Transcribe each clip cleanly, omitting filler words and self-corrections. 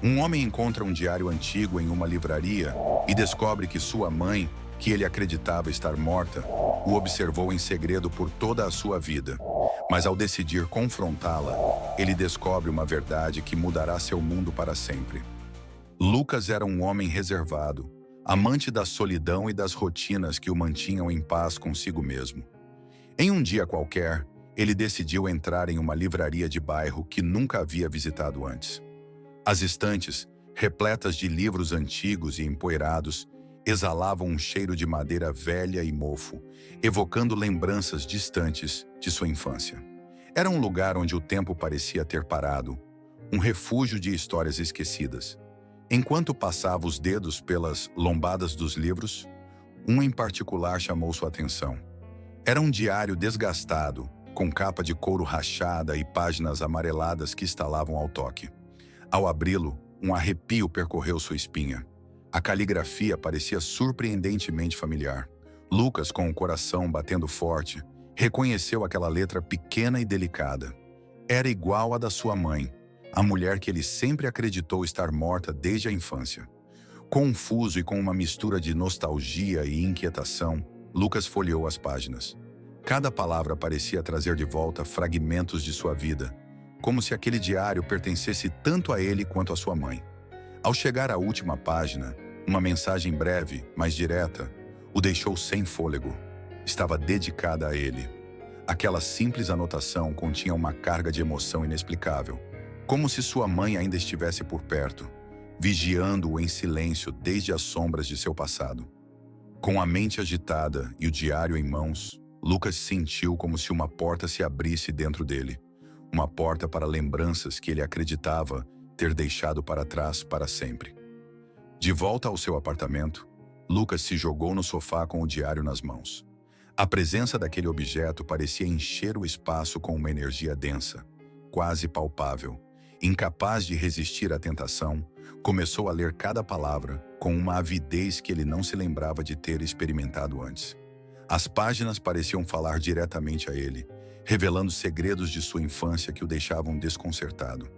Um homem encontra um diário antigo em uma livraria e descobre que sua mãe, que ele acreditava estar morta, o observou em segredo por toda a sua vida. Mas ao decidir confrontá-la, ele descobre uma verdade que mudará seu mundo para sempre. Lucas era um homem reservado, amante da solidão e das rotinas que o mantinham em paz consigo mesmo. Em um dia qualquer, ele decidiu entrar em uma livraria de bairro que nunca havia visitado antes. As estantes, repletas de livros antigos e empoeirados, exalavam um cheiro de madeira velha e mofo, evocando lembranças distantes de sua infância. Era um lugar onde o tempo parecia ter parado, um refúgio de histórias esquecidas. Enquanto passava os dedos pelas lombadas dos livros, um em particular chamou sua atenção. Era um diário desgastado, com capa de couro rachada e páginas amareladas que estalavam ao toque. Ao abri-lo, um arrepio percorreu sua espinha. A caligrafia parecia surpreendentemente familiar. Lucas, com o coração batendo forte, reconheceu aquela letra pequena e delicada. Era igual à da sua mãe, a mulher que ele sempre acreditou estar morta desde a infância. Confuso e com uma mistura de nostalgia e inquietação, Lucas folheou as páginas. Cada palavra parecia trazer de volta fragmentos de sua vida, como se aquele diário pertencesse tanto a ele quanto à sua mãe. Ao chegar à última página, uma mensagem breve, mas direta, o deixou sem fôlego. Estava dedicada a ele. Aquela simples anotação continha uma carga de emoção inexplicável, como se sua mãe ainda estivesse por perto, vigiando-o em silêncio desde as sombras de seu passado. Com a mente agitada e o diário em mãos, Lucas sentiu como se uma porta se abrisse dentro dele. Uma porta para lembranças que ele acreditava ter deixado para trás para sempre. De volta ao seu apartamento, Lucas se jogou no sofá com o diário nas mãos. A presença daquele objeto parecia encher o espaço com uma energia densa, quase palpável. Incapaz de resistir à tentação, começou a ler cada palavra com uma avidez que ele não se lembrava de ter experimentado antes. As páginas pareciam falar diretamente a ele, revelando segredos de sua infância que o deixavam desconcertado.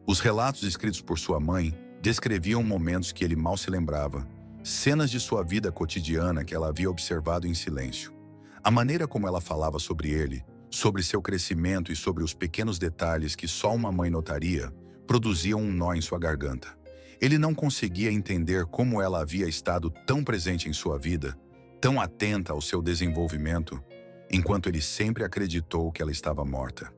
Os relatos escritos por sua mãe descreviam momentos que ele mal se lembrava, cenas de sua vida cotidiana que ela havia observado em silêncio. A maneira como ela falava sobre ele, sobre seu crescimento e sobre os pequenos detalhes que só uma mãe notaria, produziam um nó em sua garganta. Ele não conseguia entender como ela havia estado tão presente em sua vida, tão atenta ao seu desenvolvimento, enquanto ele sempre acreditou que ela estava morta.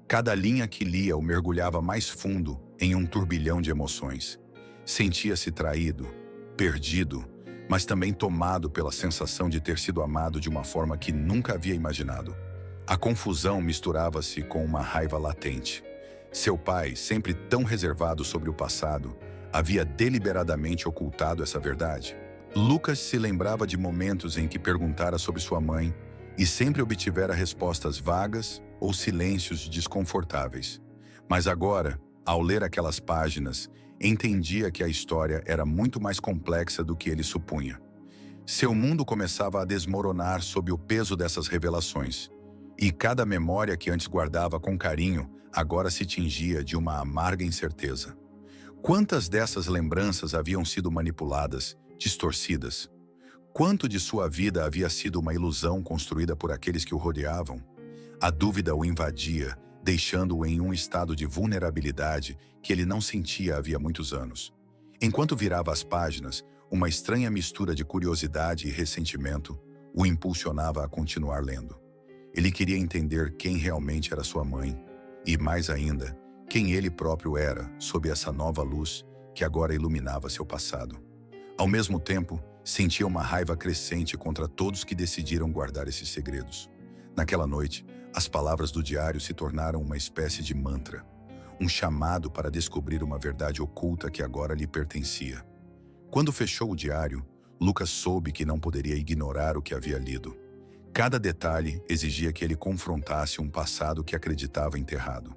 Cada linha que lia o mergulhava mais fundo em um turbilhão de emoções. Sentia-se traído, perdido, mas também tomado pela sensação de ter sido amado de uma forma que nunca havia imaginado. A confusão misturava-se com uma raiva latente. Seu pai, sempre tão reservado sobre o passado, havia deliberadamente ocultado essa verdade. Lucas se lembrava de momentos em que perguntara sobre sua mãe e sempre obtivera respostas vagas ou silêncios desconfortáveis. Mas agora, ao ler aquelas páginas, entendia que a história era muito mais complexa do que ele supunha. Seu mundo começava a desmoronar sob o peso dessas revelações, e cada memória que antes guardava com carinho agora se tingia de uma amarga incerteza. Quantas dessas lembranças haviam sido manipuladas, distorcidas? Quanto de sua vida havia sido uma ilusão construída por aqueles que o rodeavam? A dúvida o invadia, deixando-o em um estado de vulnerabilidade que ele não sentia havia muitos anos. Enquanto virava as páginas, uma estranha mistura de curiosidade e ressentimento o impulsionava a continuar lendo. Ele queria entender quem realmente era sua mãe e, mais ainda, quem ele próprio era sob essa nova luz que agora iluminava seu passado. Ao mesmo tempo, sentia uma raiva crescente contra todos que decidiram guardar esses segredos. Naquela noite, as palavras do diário se tornaram uma espécie de mantra, um chamado para descobrir uma verdade oculta que agora lhe pertencia. Quando fechou o diário, Lucas soube que não poderia ignorar o que havia lido. Cada detalhe exigia que ele confrontasse um passado que acreditava enterrado.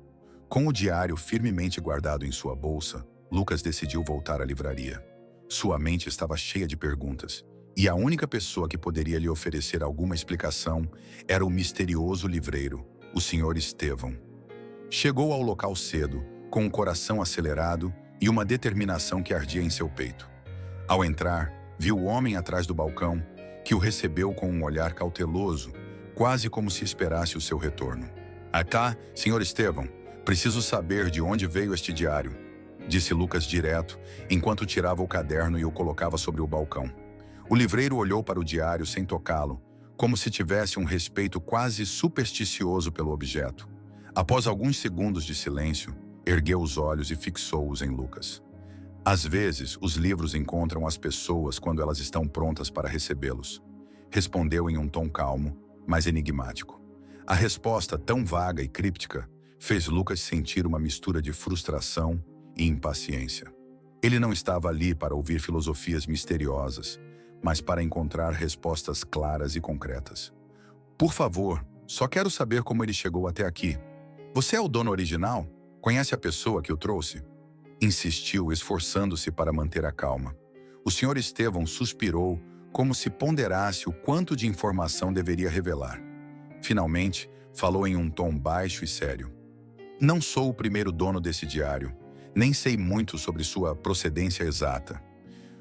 Com o diário firmemente guardado em sua bolsa, Lucas decidiu voltar à livraria. Sua mente estava cheia de perguntas, e a única pessoa que poderia lhe oferecer alguma explicação era o misterioso livreiro, o Sr. Estevão. Chegou ao local cedo, com o coração acelerado e uma determinação que ardia em seu peito. Ao entrar, viu o homem atrás do balcão, que o recebeu com um olhar cauteloso, quase como se esperasse o seu retorno. "Acá, Sr. Estevão, preciso saber de onde veio este diário", disse Lucas direto, enquanto tirava o caderno e o colocava sobre o balcão. O livreiro olhou para o diário sem tocá-lo, como se tivesse um respeito quase supersticioso pelo objeto. Após alguns segundos de silêncio, ergueu os olhos e fixou-os em Lucas. "Às vezes, os livros encontram as pessoas quando elas estão prontas para recebê-los", respondeu em um tom calmo, mas enigmático. A resposta, tão vaga e críptica, fez Lucas sentir uma mistura de frustração e impaciência. Ele não estava ali para ouvir filosofias misteriosas, mas para encontrar respostas claras e concretas. "Por favor, só quero saber como ele chegou até aqui. Você é o dono original? Conhece a pessoa que o trouxe?" Insistiu, esforçando-se para manter a calma. O Sr. Estevão suspirou, como se ponderasse o quanto de informação deveria revelar. Finalmente, falou em um tom baixo e sério. "Não sou o primeiro dono desse diário, nem sei muito sobre sua procedência exata.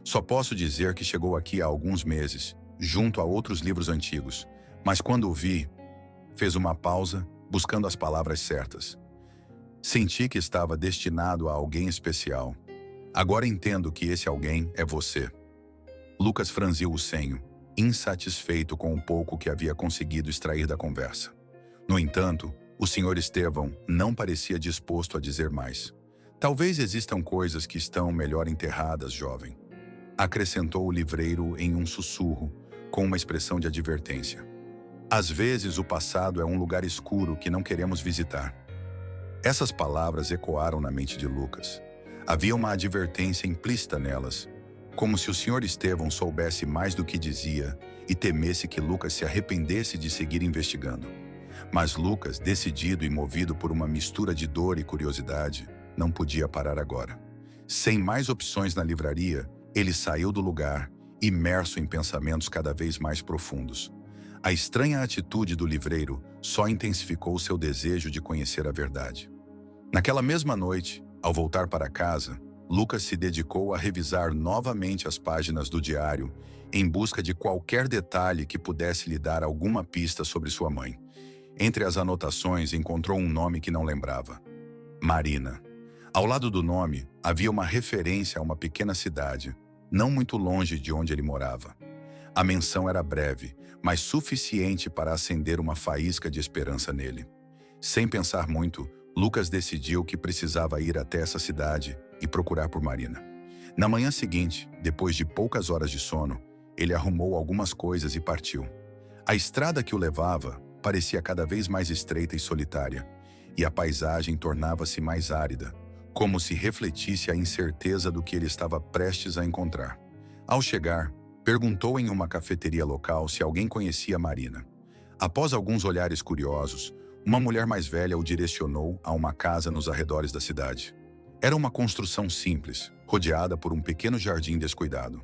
Só posso dizer que chegou aqui há alguns meses, junto a outros livros antigos, mas quando o vi..." Fez uma pausa, buscando as palavras certas. "Senti que estava destinado a alguém especial. Agora entendo que esse alguém é você." Lucas franziu o senho, insatisfeito com o pouco que havia conseguido extrair da conversa. No entanto, o Sr. Estevão não parecia disposto a dizer mais. "Talvez existam coisas que estão melhor enterradas, jovem", acrescentou o livreiro em um sussurro, com uma expressão de advertência. "Às vezes o passado é um lugar escuro que não queremos visitar." Essas palavras ecoaram na mente de Lucas. Havia uma advertência implícita nelas, como se o Sr. Estevão soubesse mais do que dizia e temesse que Lucas se arrependesse de seguir investigando. Mas Lucas, decidido e movido por uma mistura de dor e curiosidade, não podia parar agora. Sem mais opções na livraria, ele saiu do lugar, imerso em pensamentos cada vez mais profundos. A estranha atitude do livreiro só intensificou seu desejo de conhecer a verdade. Naquela mesma noite, ao voltar para casa, Lucas se dedicou a revisar novamente as páginas do diário em busca de qualquer detalhe que pudesse lhe dar alguma pista sobre sua mãe. Entre as anotações, encontrou um nome que não lembrava: Marina. Ao lado do nome, havia uma referência a uma pequena cidade, não muito longe de onde ele morava. A menção era breve, mas suficiente para acender uma faísca de esperança nele. Sem pensar muito, Lucas decidiu que precisava ir até essa cidade e procurar por Marina. Na manhã seguinte, depois de poucas horas de sono, ele arrumou algumas coisas e partiu. A estrada que o levava parecia cada vez mais estreita e solitária, e a paisagem tornava-se mais árida, como se refletisse a incerteza do que ele estava prestes a encontrar. Ao chegar, perguntou em uma cafeteria local se alguém conhecia Marina. Após alguns olhares curiosos, uma mulher mais velha o direcionou a uma casa nos arredores da cidade. Era uma construção simples, rodeada por um pequeno jardim descuidado.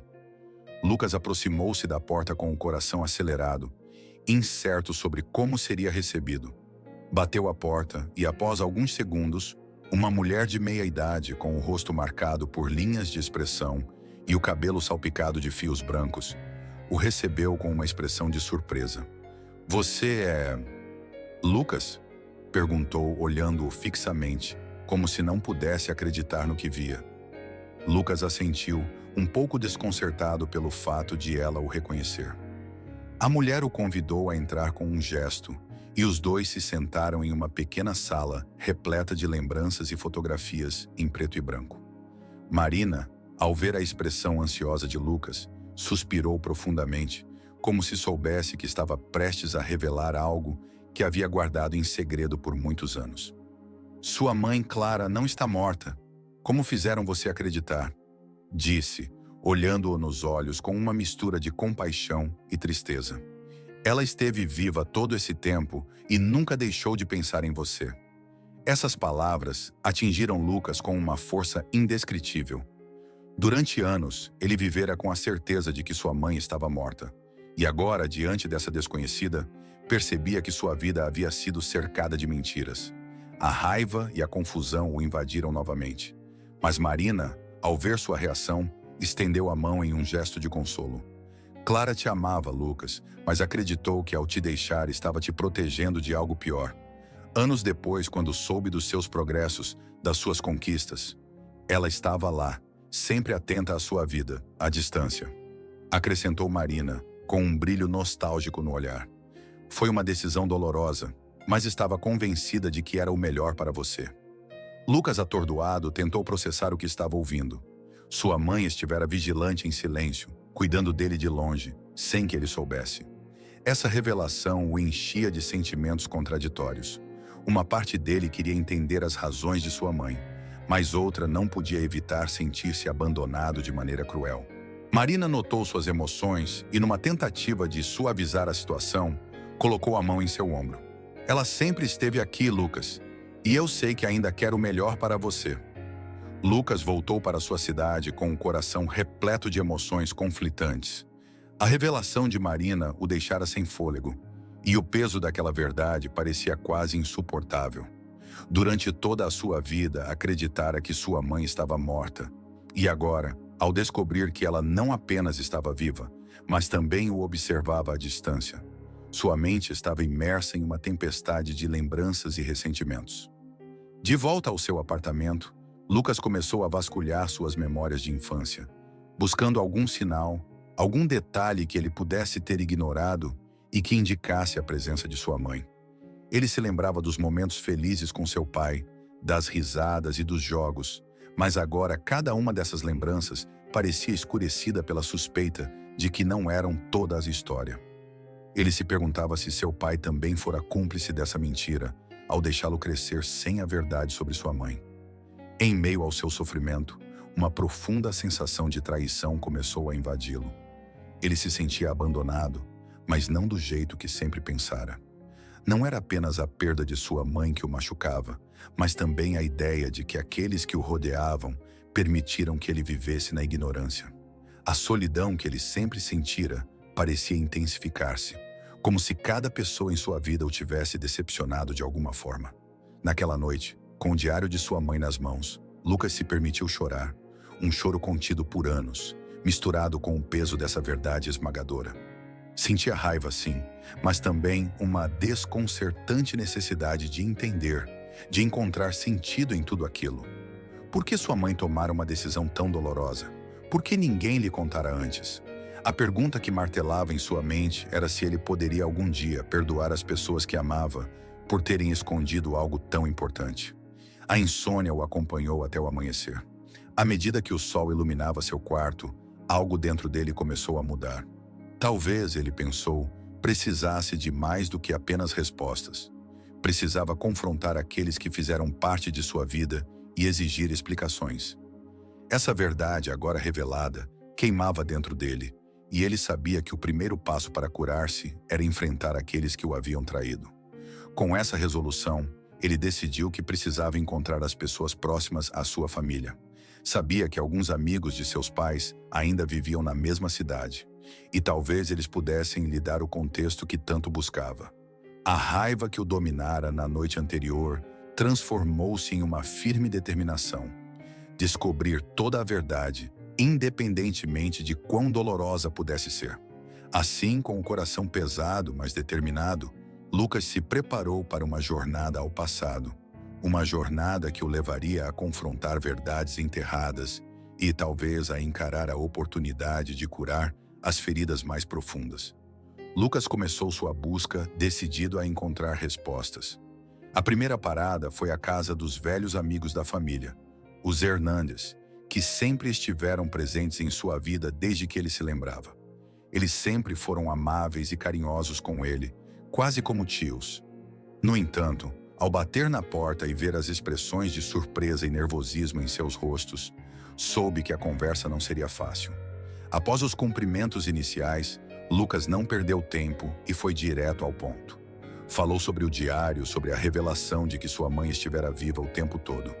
Lucas aproximou-se da porta com o coração acelerado, incerto sobre como seria recebido. Bateu a porta e, após alguns segundos, uma mulher de meia-idade, com o rosto marcado por linhas de expressão e o cabelo salpicado de fios brancos, o recebeu com uma expressão de surpresa. "Você é... Lucas?", perguntou, olhando-o fixamente, como se não pudesse acreditar no que via. Lucas assentiu, um pouco desconcertado pelo fato de ela o reconhecer. A mulher o convidou a entrar com um gesto, e os dois se sentaram em uma pequena sala repleta de lembranças e fotografias em preto e branco. Marina, ao ver a expressão ansiosa de Lucas, suspirou profundamente, como se soubesse que estava prestes a revelar algo que havia guardado em segredo por muitos anos. "Sua mãe, Clara, não está morta. Como fizeram você acreditar?", disse, olhando-o nos olhos com uma mistura de compaixão e tristeza. "Ela esteve viva todo esse tempo e nunca deixou de pensar em você." Essas palavras atingiram Lucas com uma força indescritível. Durante anos, ele vivera com a certeza de que sua mãe estava morta. E agora, diante dessa desconhecida, percebia que sua vida havia sido cercada de mentiras. A raiva e a confusão o invadiram novamente. Mas Marina, ao ver sua reação, estendeu a mão em um gesto de consolo. Clara te amava, Lucas, mas acreditou que ao te deixar estava te protegendo de algo pior. Anos depois, quando soube dos seus progressos, das suas conquistas, ela estava lá, sempre atenta à sua vida, à distância. Acrescentou Marina, com um brilho nostálgico no olhar. Foi uma decisão dolorosa, mas estava convencida de que era o melhor para você. Lucas, atordoado, tentou processar o que estava ouvindo. Sua mãe estivera vigilante em silêncio, cuidando dele de longe, sem que ele soubesse. Essa revelação o enchia de sentimentos contraditórios. Uma parte dele queria entender as razões de sua mãe, mas outra não podia evitar sentir-se abandonado de maneira cruel. Marina notou suas emoções e, numa tentativa de suavizar a situação, colocou a mão em seu ombro. Ela sempre esteve aqui, Lucas, e eu sei que ainda quer o melhor para você. Lucas voltou para sua cidade com o coração repleto de emoções conflitantes. A revelação de Marina o deixara sem fôlego, e o peso daquela verdade parecia quase insuportável. Durante toda a sua vida, acreditara que sua mãe estava morta. E agora, ao descobrir que ela não apenas estava viva, mas também o observava à distância, sua mente estava imersa em uma tempestade de lembranças e ressentimentos. De volta ao seu apartamento, Lucas começou a vasculhar suas memórias de infância, buscando algum sinal, algum detalhe que ele pudesse ter ignorado e que indicasse a presença de sua mãe. Ele se lembrava dos momentos felizes com seu pai, das risadas e dos jogos, mas agora cada uma dessas lembranças parecia escurecida pela suspeita de que não eram todas a história. Ele se perguntava se seu pai também fora cúmplice dessa mentira, ao deixá-lo crescer sem a verdade sobre sua mãe. Em meio ao seu sofrimento, uma profunda sensação de traição começou a invadi-lo. Ele se sentia abandonado, mas não do jeito que sempre pensara. Não era apenas a perda de sua mãe que o machucava, mas também a ideia de que aqueles que o rodeavam permitiram que ele vivesse na ignorância. A solidão que ele sempre sentira parecia intensificar-se, como se cada pessoa em sua vida o tivesse decepcionado de alguma forma. Naquela noite, com o diário de sua mãe nas mãos, Lucas se permitiu chorar, um choro contido por anos, misturado com o peso dessa verdade esmagadora. Sentia raiva, sim, mas também uma desconcertante necessidade de entender, de encontrar sentido em tudo aquilo. Por que sua mãe tomara uma decisão tão dolorosa? Por que ninguém lhe contara antes? A pergunta que martelava em sua mente era se ele poderia algum dia perdoar as pessoas que amava por terem escondido algo tão importante. A insônia o acompanhou até o amanhecer. À medida que o sol iluminava seu quarto, algo dentro dele começou a mudar. Talvez, ele pensou, precisasse de mais do que apenas respostas. Precisava confrontar aqueles que fizeram parte de sua vida e exigir explicações. Essa verdade, agora revelada, queimava dentro dele, e ele sabia que o primeiro passo para curar-se era enfrentar aqueles que o haviam traído. Com essa resolução, ele decidiu que precisava encontrar as pessoas próximas à sua família. Sabia que alguns amigos de seus pais ainda viviam na mesma cidade, e talvez eles pudessem lhe dar o contexto que tanto buscava. A raiva que o dominara na noite anterior transformou-se em uma firme determinação. Descobrir toda a verdade, independentemente de quão dolorosa pudesse ser. Assim, com o coração pesado, mas determinado, Lucas se preparou para uma jornada ao passado. Uma jornada que o levaria a confrontar verdades enterradas e talvez a encarar a oportunidade de curar as feridas mais profundas. Lucas começou sua busca decidido a encontrar respostas. A primeira parada foi a casa dos velhos amigos da família, os Hernandes, que sempre estiveram presentes em sua vida desde que ele se lembrava. Eles sempre foram amáveis e carinhosos com ele, quase como tios. No entanto, ao bater na porta e ver as expressões de surpresa e nervosismo em seus rostos, soube que a conversa não seria fácil. Após os cumprimentos iniciais, Lucas não perdeu tempo e foi direto ao ponto. Falou sobre o diário, sobre a revelação de que sua mãe estivera viva o tempo todo.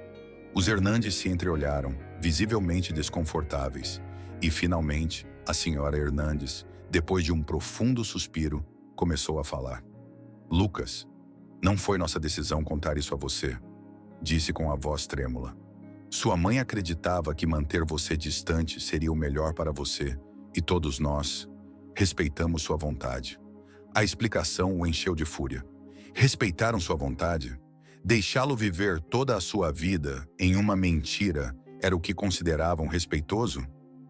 Os Hernandes se entreolharam, visivelmente desconfortáveis, e finalmente, a senhora Hernandes, depois de um profundo suspiro, começou a falar. Lucas, não foi nossa decisão contar isso a você, disse com a voz trêmula. Sua mãe acreditava que manter você distante seria o melhor para você, e todos nós respeitamos sua vontade. A explicação o encheu de fúria. Respeitaram sua vontade? Deixá-lo viver toda a sua vida em uma mentira era o que consideravam respeitoso?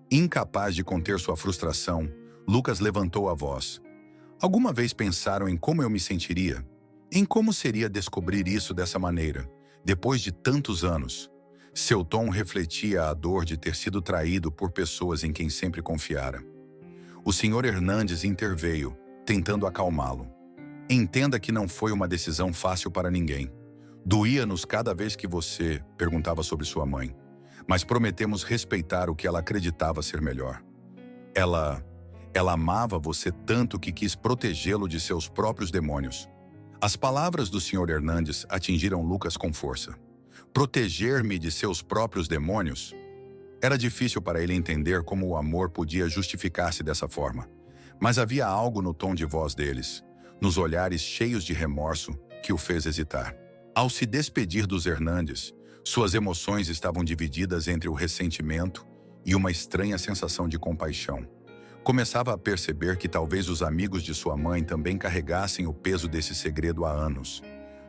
Incapaz de conter sua frustração, Lucas levantou a voz. Alguma vez pensaram em como eu me sentiria? Em como seria descobrir isso dessa maneira, depois de tantos anos? Seu tom refletia a dor de ter sido traído por pessoas em quem sempre confiara. O Sr. Hernandes interveio, tentando acalmá-lo. Entenda que não foi uma decisão fácil para ninguém. Doía-nos cada vez que você perguntava sobre sua mãe, mas prometemos respeitar o que ela acreditava ser melhor. Ela amava você tanto que quis protegê-lo de seus próprios demônios. As palavras do Sr. Hernandes atingiram Lucas com força. Proteger-me de seus próprios demônios? Era difícil para ele entender como o amor podia justificar-se dessa forma. Mas havia algo no tom de voz deles, nos olhares cheios de remorso, que o fez hesitar. Ao se despedir dos Hernandes, suas emoções estavam divididas entre o ressentimento e uma estranha sensação de compaixão. Começava a perceber que talvez os amigos de sua mãe também carregassem o peso desse segredo há anos.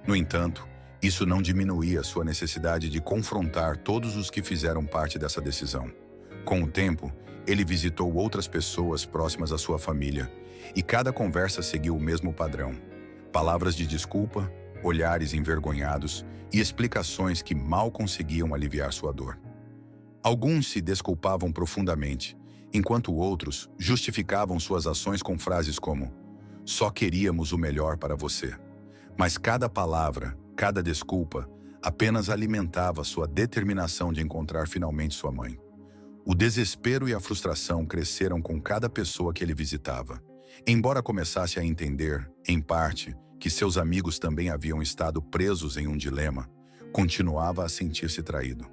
No entanto, isso não diminuía sua necessidade de confrontar todos os que fizeram parte dessa decisão. Com o tempo, ele visitou outras pessoas próximas à sua família, e cada conversa seguiu o mesmo padrão. Palavras de desculpa, olhares envergonhados e explicações que mal conseguiam aliviar sua dor. Alguns se desculpavam profundamente, enquanto outros justificavam suas ações com frases como "só queríamos o melhor para você". Mas cada palavra, cada desculpa, apenas alimentava sua determinação de encontrar finalmente sua mãe. O desespero e a frustração cresceram com cada pessoa que ele visitava. Embora começasse a entender, em parte, que seus amigos também haviam estado presos em um dilema, continuava a sentir-se traído.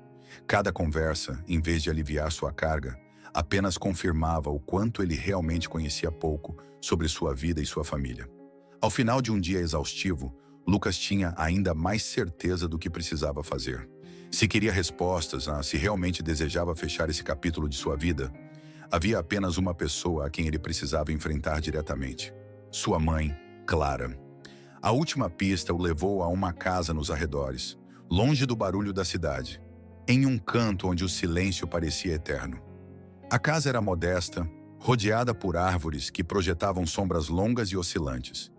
Cada conversa, em vez de aliviar sua carga, apenas confirmava o quanto ele realmente conhecia pouco sobre sua vida e sua família. Ao final de um dia exaustivo, Lucas tinha ainda mais certeza do que precisava fazer. Se queria respostas a se realmente desejava fechar esse capítulo de sua vida, havia apenas uma pessoa a quem ele precisava enfrentar diretamente: sua mãe, Clara. A última pista o levou a uma casa nos arredores, longe do barulho da cidade, em um canto onde o silêncio parecia eterno. A casa era modesta, rodeada por árvores que projetavam sombras longas e oscilantes.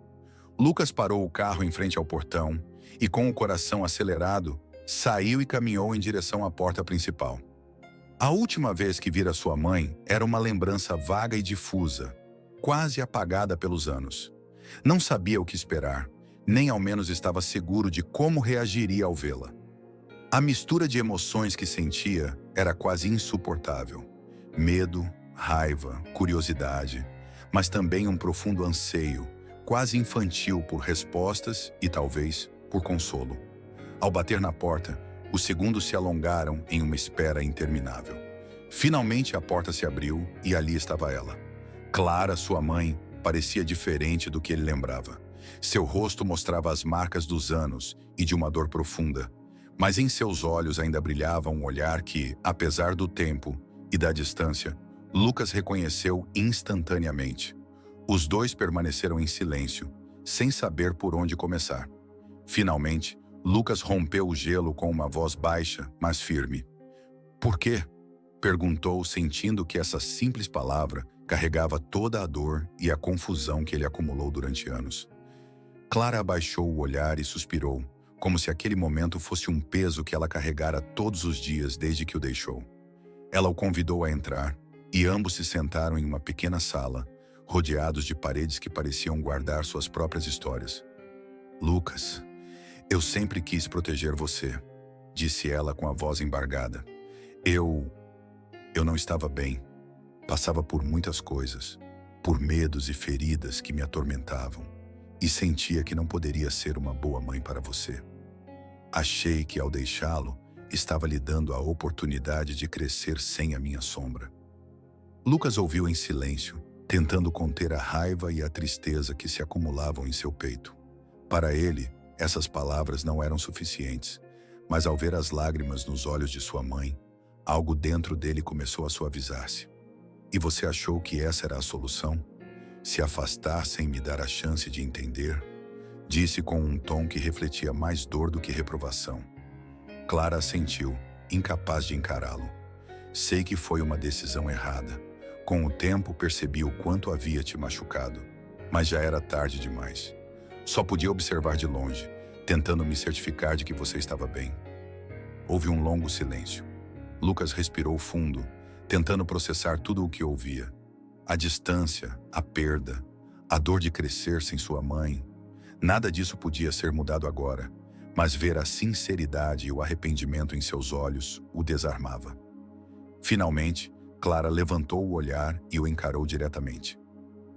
Lucas parou o carro em frente ao portão e, com o coração acelerado, saiu e caminhou em direção à porta principal. A última vez que vira sua mãe era uma lembrança vaga e difusa, quase apagada pelos anos. Não sabia o que esperar, nem ao menos estava seguro de como reagiria ao vê-la. A mistura de emoções que sentia era quase insuportável. Medo, raiva, curiosidade, mas também um profundo anseio, quase infantil, por respostas e talvez por consolo. Ao bater na porta, os segundos se alongaram em uma espera interminável. Finalmente a porta se abriu e ali estava ela. Clara, sua mãe, parecia diferente do que ele lembrava. Seu rosto mostrava as marcas dos anos e de uma dor profunda, mas em seus olhos ainda brilhava um olhar que, apesar do tempo e da distância, Lucas reconheceu instantaneamente. Os dois permaneceram em silêncio, sem saber por onde começar. Finalmente, Lucas rompeu o gelo com uma voz baixa, mas firme. "Por quê?", perguntou, sentindo que essa simples palavra carregava toda a dor e a confusão que ele acumulou durante anos. Clara abaixou o olhar e suspirou, como se aquele momento fosse um peso que ela carregara todos os dias desde que o deixou. Ela o convidou a entrar, e ambos se sentaram em uma pequena sala, rodeados de paredes que pareciam guardar suas próprias histórias. "Lucas, eu sempre quis proteger você", disse ela com a voz embargada. Eu não estava bem. Passava por muitas coisas, por medos e feridas que me atormentavam, e sentia que não poderia ser uma boa mãe para você. Achei que, ao deixá-lo, estava lhe dando a oportunidade de crescer sem a minha sombra. Lucas ouviu em silêncio, tentando conter a raiva e a tristeza que se acumulavam em seu peito. Para ele, essas palavras não eram suficientes, Mas ao ver as lágrimas nos olhos de sua mãe, algo dentro dele começou a suavizar-se. E você achou que essa era a solução? Se afastar sem me dar a chance de entender? Disse com um tom que refletia mais dor do que reprovação. Clara assentiu, incapaz de encará-lo. Sei que foi uma decisão errada. Com o tempo percebi o quanto havia te machucado, mas já era tarde demais. Só podia observar de longe, tentando me certificar de que você estava bem. Houve um longo silêncio. Lucas respirou fundo, tentando processar tudo o que ouvia. A distância, a perda, a dor de crescer sem sua mãe. Nada disso podia ser mudado agora, mas ver a sinceridade e o arrependimento em seus olhos o desarmava. Finalmente, Clara levantou o olhar e o encarou diretamente.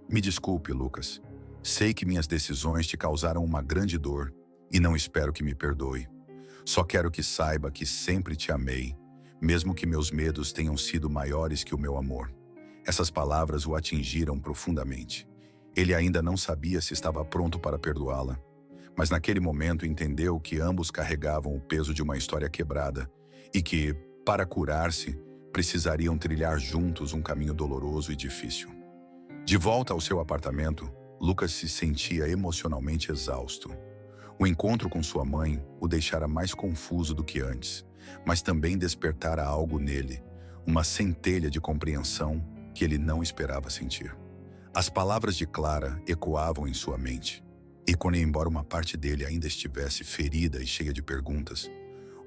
Me desculpe, Lucas. Sei que minhas decisões te causaram uma grande dor e não espero que me perdoe. Só quero que saiba que sempre te amei, mesmo que meus medos tenham sido maiores que o meu amor. Essas palavras o atingiram profundamente. Ele ainda não sabia se estava pronto para perdoá-la, mas naquele momento entendeu que ambos carregavam o peso de uma história quebrada e que, para curar-se, precisariam trilhar juntos um caminho doloroso e difícil. De volta ao seu apartamento, Lucas se sentia emocionalmente exausto. O encontro com sua mãe o deixara mais confuso do que antes, mas também despertara algo nele, uma centelha de compreensão que ele não esperava sentir. As palavras de Clara ecoavam em sua mente, e quando, embora uma parte dele ainda estivesse ferida e cheia de perguntas,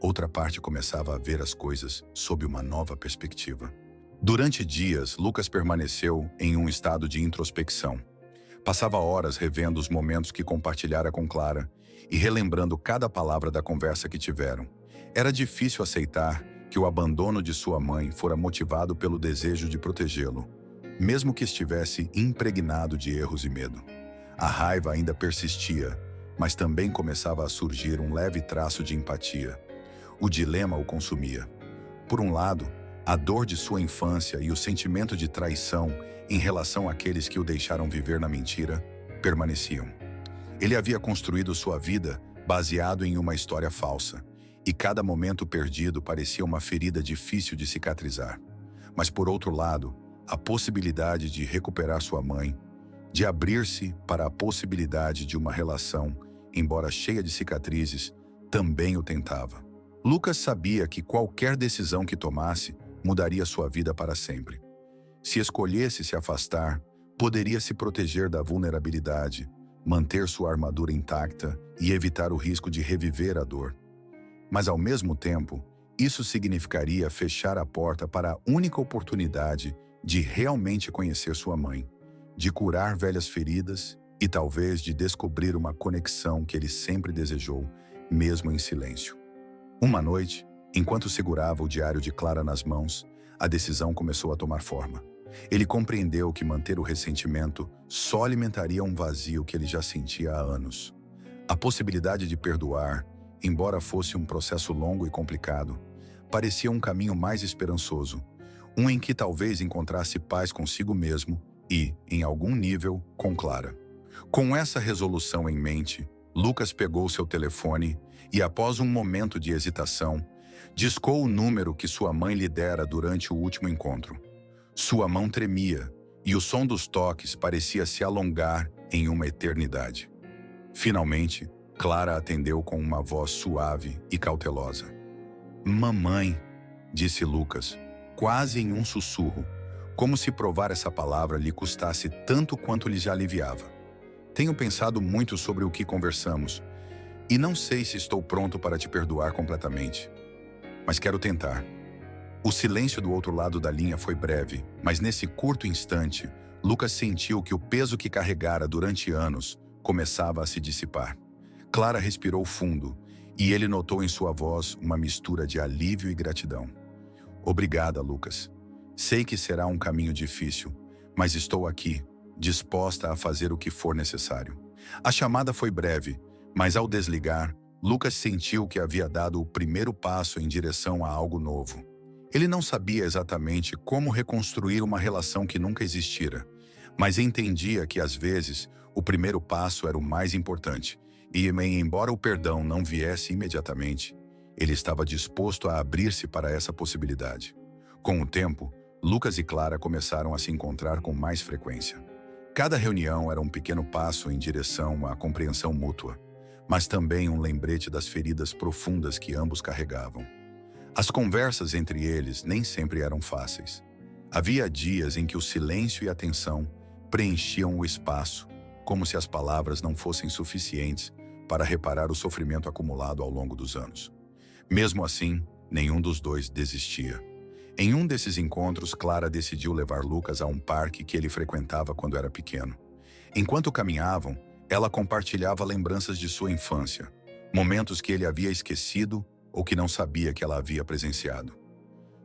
outra parte começava a ver as coisas sob uma nova perspectiva. Durante dias, Lucas permaneceu em um estado de introspecção. Passava horas revendo os momentos que compartilhara com Clara e relembrando cada palavra da conversa que tiveram. Era difícil aceitar que o abandono de sua mãe fora motivado pelo desejo de protegê-lo, mesmo que estivesse impregnado de erros e medo. A raiva ainda persistia, mas também começava a surgir um leve traço de empatia. O dilema o consumia. Por um lado, a dor de sua infância e o sentimento de traição em relação àqueles que o deixaram viver na mentira permaneciam. Ele havia construído sua vida baseado em uma história falsa, e cada momento perdido parecia uma ferida difícil de cicatrizar. Mas, por outro lado, a possibilidade de recuperar sua mãe, de abrir-se para a possibilidade de uma relação, embora cheia de cicatrizes, também o tentava. Lucas sabia que qualquer decisão que tomasse mudaria sua vida para sempre. Se escolhesse se afastar, poderia se proteger da vulnerabilidade, manter sua armadura intacta e evitar o risco de reviver a dor. Mas, ao mesmo tempo, isso significaria fechar a porta para a única oportunidade de realmente conhecer sua mãe, de curar velhas feridas e talvez de descobrir uma conexão que ele sempre desejou, mesmo em silêncio. Uma noite, enquanto segurava o diário de Clara nas mãos, a decisão começou a tomar forma. Ele compreendeu que manter o ressentimento só alimentaria um vazio que ele já sentia há anos. A possibilidade de perdoar, embora fosse um processo longo e complicado, parecia um caminho mais esperançoso, um em que talvez encontrasse paz consigo mesmo e, em algum nível, com Clara. Com essa resolução em mente, Lucas pegou seu telefone e, após um momento de hesitação, discou o número que sua mãe lhe dera durante o último encontro. Sua mão tremia e o som dos toques parecia se alongar em uma eternidade. Finalmente, Clara atendeu com uma voz suave e cautelosa. "Mamãe", disse Lucas, quase em um sussurro, como se provar essa palavra lhe custasse tanto quanto lhe já aliviava. "Tenho pensado muito sobre o que conversamos, e não sei se estou pronto para te perdoar completamente. Mas quero tentar." O silêncio do outro lado da linha foi breve, mas nesse curto instante, Lucas sentiu que o peso que carregara durante anos começava a se dissipar. Clara respirou fundo, e ele notou em sua voz uma mistura de alívio e gratidão. "Obrigada, Lucas. Sei que será um caminho difícil, mas estou aqui, disposta a fazer o que for necessário." A chamada foi breve, mas ao desligar, Lucas sentiu que havia dado o primeiro passo em direção a algo novo. Ele não sabia exatamente como reconstruir uma relação que nunca existira, mas entendia que, às vezes, o primeiro passo era o mais importante, e, embora o perdão não viesse imediatamente, Ele estava disposto a abrir-se para essa possibilidade. Com o tempo, Lucas e Clara começaram a se encontrar com mais frequência. Cada reunião era um pequeno passo em direção à compreensão mútua, mas também um lembrete das feridas profundas que ambos carregavam. As conversas entre eles nem sempre eram fáceis. Havia dias em que o silêncio e a tensão preenchiam o espaço, como se as palavras não fossem suficientes para reparar o sofrimento acumulado ao longo dos anos. Mesmo assim, nenhum dos dois desistia. Em um desses encontros, Clara decidiu levar Lucas a um parque que ele frequentava quando era pequeno. Enquanto caminhavam, ela compartilhava lembranças de sua infância, momentos que ele havia esquecido ou que não sabia que ela havia presenciado.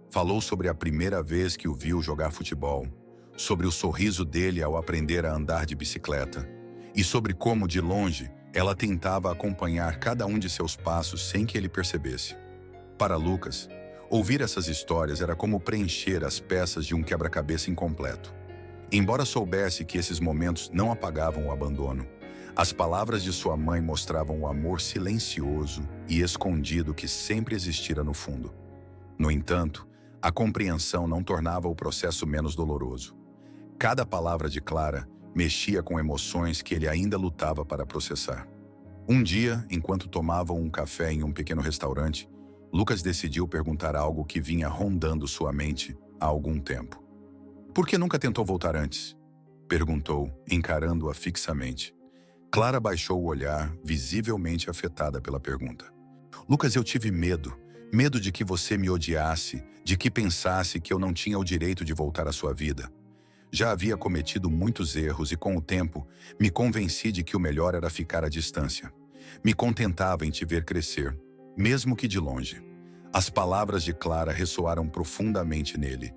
Falou sobre a primeira vez que o viu jogar futebol, sobre o sorriso dele ao aprender a andar de bicicleta e sobre como, de longe, ela tentava acompanhar cada um de seus passos sem que ele percebesse. Para Lucas, ouvir essas histórias era como preencher as peças de um quebra-cabeça incompleto. Embora soubesse que esses momentos não apagavam o abandono, as palavras de sua mãe mostravam o amor silencioso e escondido que sempre existira no fundo. No entanto, a compreensão não tornava o processo menos doloroso. Cada palavra de Clara mexia com emoções que ele ainda lutava para processar. Um dia, enquanto tomavam um café em um pequeno restaurante, Lucas decidiu perguntar algo que vinha rondando sua mente há algum tempo. "Por que nunca tentou voltar antes?" perguntou, encarando-a fixamente. Clara baixou o olhar, visivelmente afetada pela pergunta. "Lucas, eu tive medo. Medo de que você me odiasse, de que pensasse que eu não tinha o direito de voltar à sua vida. Já havia cometido muitos erros e, com o tempo, me convenci de que o melhor era ficar à distância. Me contentava em te ver crescer, mesmo que de longe." As palavras de Clara ressoaram profundamente nele.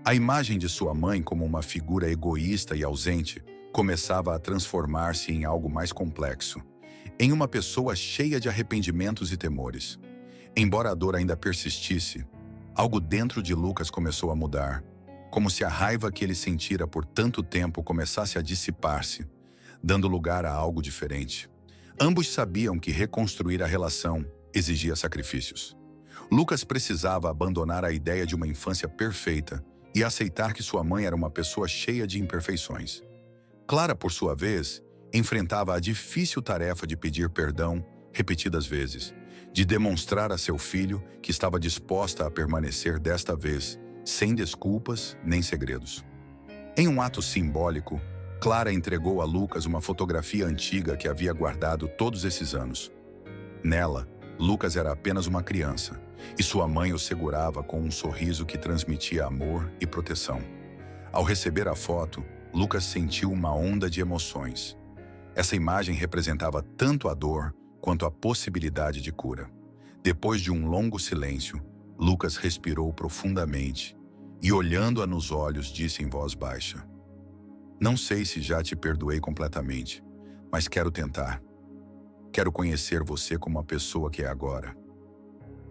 A imagem de sua mãe como uma figura egoísta e ausente começava a transformar-se em algo mais complexo, em uma pessoa cheia de arrependimentos e temores. Embora a dor ainda persistisse, algo dentro de Lucas começou a mudar, como se a raiva que ele sentira por tanto tempo começasse a dissipar-se, dando lugar a algo diferente. Ambos sabiam que reconstruir a relação exigia sacrifícios. Lucas precisava abandonar a ideia de uma infância perfeita e aceitar que sua mãe era uma pessoa cheia de imperfeições. Clara, por sua vez, enfrentava a difícil tarefa de pedir perdão repetidas vezes, de demonstrar a seu filho que estava disposta a permanecer desta vez, sem desculpas nem segredos. Em um ato simbólico, Clara entregou a Lucas uma fotografia antiga que havia guardado todos esses anos. Nela, Lucas era apenas uma criança, e sua mãe o segurava com um sorriso que transmitia amor e proteção. Ao receber a foto, Lucas sentiu uma onda de emoções. Essa imagem representava tanto a dor quanto a possibilidade de cura. Depois de um longo silêncio, Lucas respirou profundamente e, olhando-a nos olhos, disse em voz baixa: "Não sei se já te perdoei completamente, mas quero tentar. Quero conhecer você como a pessoa que é agora."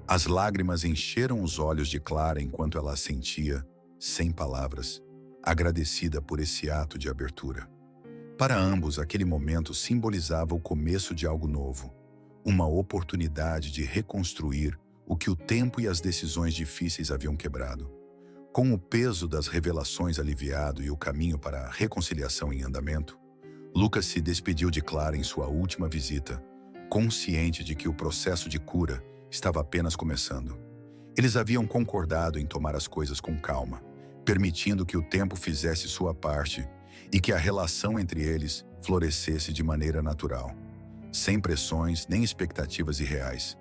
As lágrimas encheram os olhos de Clara enquanto ela assentia, sem palavras, agradecida por esse ato de abertura. Para ambos, aquele momento simbolizava o começo de algo novo, uma oportunidade de reconstruir o que o tempo e as decisões difíceis haviam quebrado. Com o peso das revelações aliviado e o caminho para a reconciliação em andamento, Lucas se despediu de Clara em sua última visita, consciente de que o processo de cura estava apenas começando. Eles haviam concordado em tomar as coisas com calma, permitindo que o tempo fizesse sua parte e que a relação entre eles florescesse de maneira natural, sem pressões nem expectativas irreais.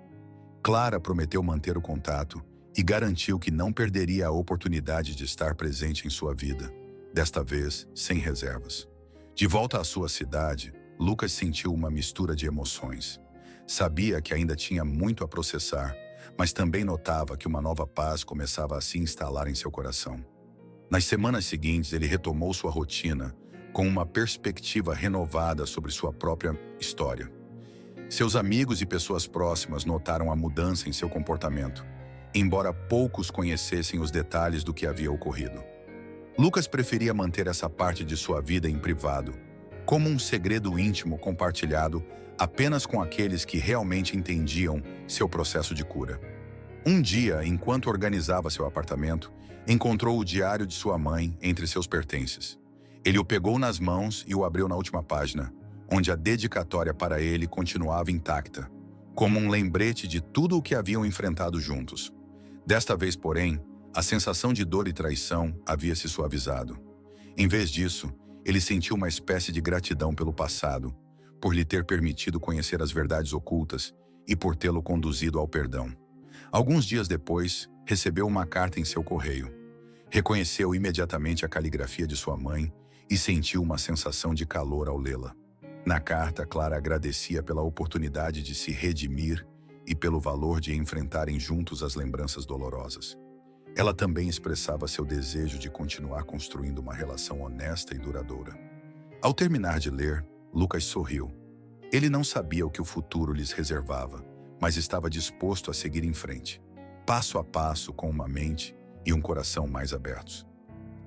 Clara prometeu manter o contato e garantiu que não perderia a oportunidade de estar presente em sua vida, desta vez sem reservas. De volta à sua cidade, Lucas sentiu uma mistura de emoções. Sabia que ainda tinha muito a processar, mas também notava que uma nova paz começava a se instalar em seu coração. Nas semanas seguintes, ele retomou sua rotina com uma perspectiva renovada sobre sua própria história. Seus amigos e pessoas próximas notaram a mudança em seu comportamento, embora poucos conhecessem os detalhes do que havia ocorrido. Lucas preferia manter essa parte de sua vida em privado, como um segredo íntimo compartilhado apenas com aqueles que realmente entendiam seu processo de cura. Um dia, enquanto organizava seu apartamento, encontrou o diário de sua mãe entre seus pertences. Ele o pegou nas mãos e o abriu na última página, onde a dedicatória para ele continuava intacta, como um lembrete de tudo o que haviam enfrentado juntos. Desta vez, porém, a sensação de dor e traição havia se suavizado. Em vez disso, ele sentiu uma espécie de gratidão pelo passado, por lhe ter permitido conhecer as verdades ocultas e por tê-lo conduzido ao perdão. Alguns dias depois, recebeu uma carta em seu correio. Reconheceu imediatamente a caligrafia de sua mãe e sentiu uma sensação de calor ao lê-la. Na carta, Clara agradecia pela oportunidade de se redimir e pelo valor de enfrentarem juntos as lembranças dolorosas. Ela também expressava seu desejo de continuar construindo uma relação honesta e duradoura. Ao terminar de ler, Lucas sorriu. Ele não sabia o que o futuro lhes reservava, mas estava disposto a seguir em frente, passo a passo, com uma mente e um coração mais abertos.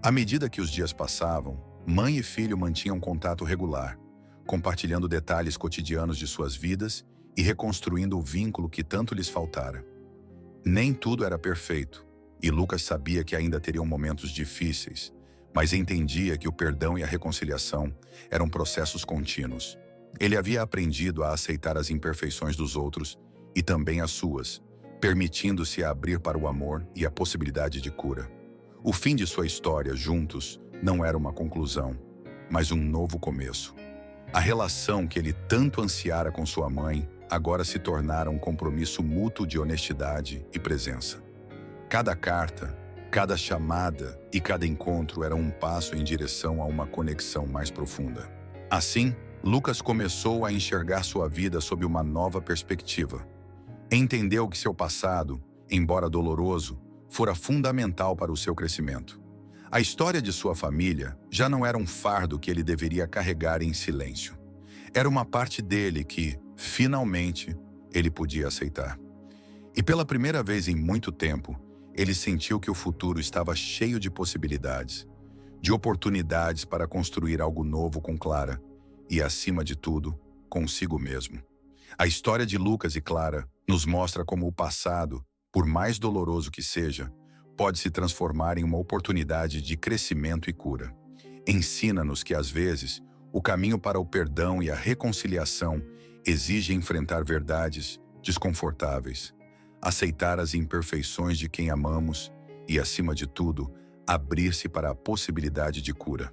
À medida que os dias passavam, mãe e filho mantinham contato regular, compartilhando detalhes cotidianos de suas vidas e reconstruindo o vínculo que tanto lhes faltara. Nem tudo era perfeito, e Lucas sabia que ainda teriam momentos difíceis, mas entendia que o perdão e a reconciliação eram processos contínuos. Ele havia aprendido a aceitar as imperfeições dos outros e também as suas, permitindo-se abrir para o amor e a possibilidade de cura. O fim de sua história juntos não era uma conclusão, mas um novo começo. A relação que ele tanto ansiara com sua mãe agora se tornara um compromisso mútuo de honestidade e presença. Cada carta, cada chamada e cada encontro era um passo em direção a uma conexão mais profunda. Assim, Lucas começou a enxergar sua vida sob uma nova perspectiva. Entendeu que seu passado, embora doloroso, fora fundamental para o seu crescimento. A história de sua família já não era um fardo que ele deveria carregar em silêncio. Era uma parte dele que, finalmente, ele podia aceitar. E pela primeira vez em muito tempo, ele sentiu que o futuro estava cheio de possibilidades, de oportunidades para construir algo novo com Clara e, acima de tudo, consigo mesmo. A história de Lucas e Clara nos mostra como o passado, por mais doloroso que seja, pode se transformar em uma oportunidade de crescimento e cura. Ensina-nos que, às vezes, o caminho para o perdão e a reconciliação exige enfrentar verdades desconfortáveis, aceitar as imperfeições de quem amamos e, acima de tudo, abrir-se para a possibilidade de cura.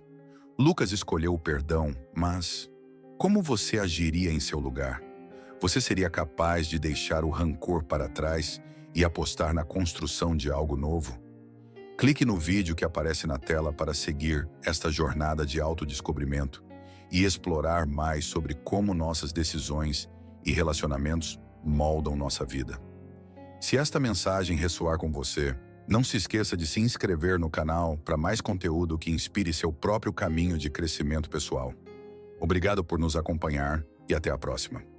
Lucas escolheu o perdão, mas como você agiria em seu lugar? Você seria capaz de deixar o rancor para trás e apostar na construção de algo novo? Clique no vídeo que aparece na tela para seguir esta jornada de autodescobrimento e explorar mais sobre como nossas decisões e relacionamentos moldam nossa vida. Se esta mensagem ressoar com você, não se esqueça de se inscrever no canal para mais conteúdo que inspire seu próprio caminho de crescimento pessoal. Obrigado por nos acompanhar e até a próxima.